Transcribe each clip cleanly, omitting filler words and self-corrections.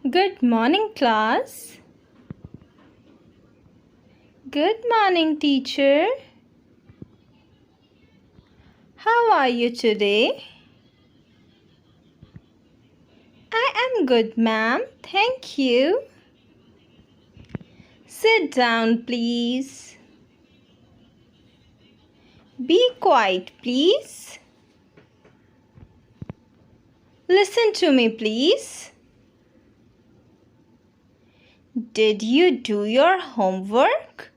Good morning, class. Good morning, teacher. How are you today? I am good, ma'am. Thank you. Sit down, please. Be quiet, please. Listen to me, please. Did you do your homework?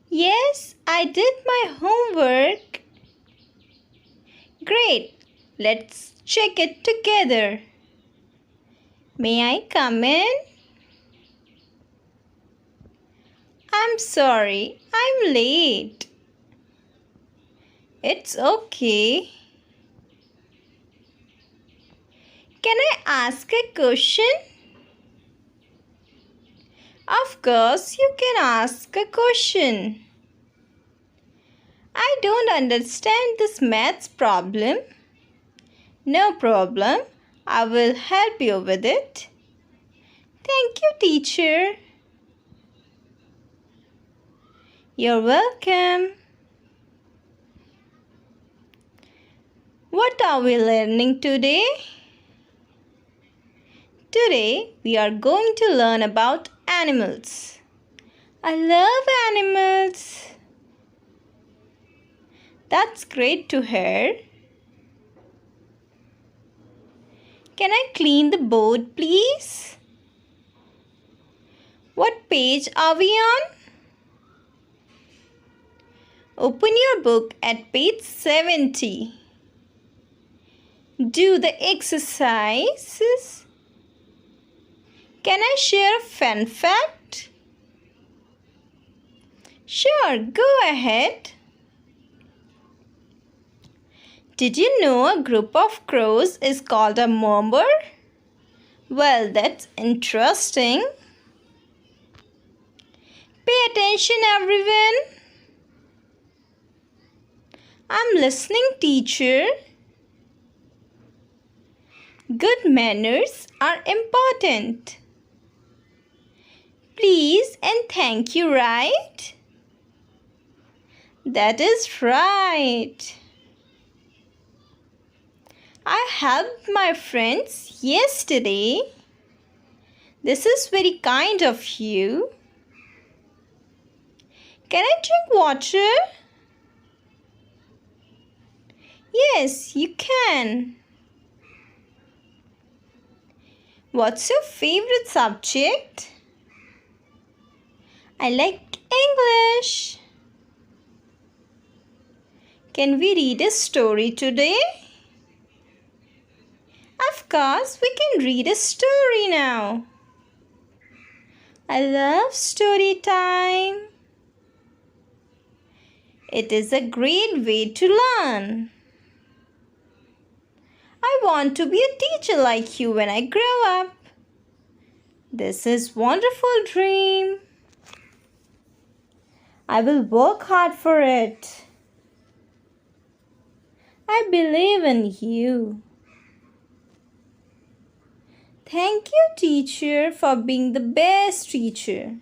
Yes, I did my homework. Great. Let's check it together. May I come in? I'm sorry, I'm late. It's okay. Can I ask a question? Of course, you can ask a question. I don't understand this maths problem. No problem. I will help you with it. Thank you, teacher. You're welcome. What are we learning today? Today, we are going to learn about animals. I love animals. That's great to hear. Can I clean the board, please? What page are we on? Open your book at page 70. Do the exercises. Can I share a fun fact? Sure, go ahead. Did you know a group of crows is called a murmur? Well, that's interesting. Pay attention, everyone. I'm listening, teacher. Good manners are important. Please and thank you, right? That is right. I helped my friends yesterday. This is very kind of you. Can I drink water? Yes, you can. What's your favorite subject? I like English. Can we read a story today? Of course, we can read a story now. I love story time. It is a great way to learn. I want to be a teacher like you when I grow up. This is wonderful dream. I will work hard for it. I believe in you. Thank you, teacher, for being the best teacher.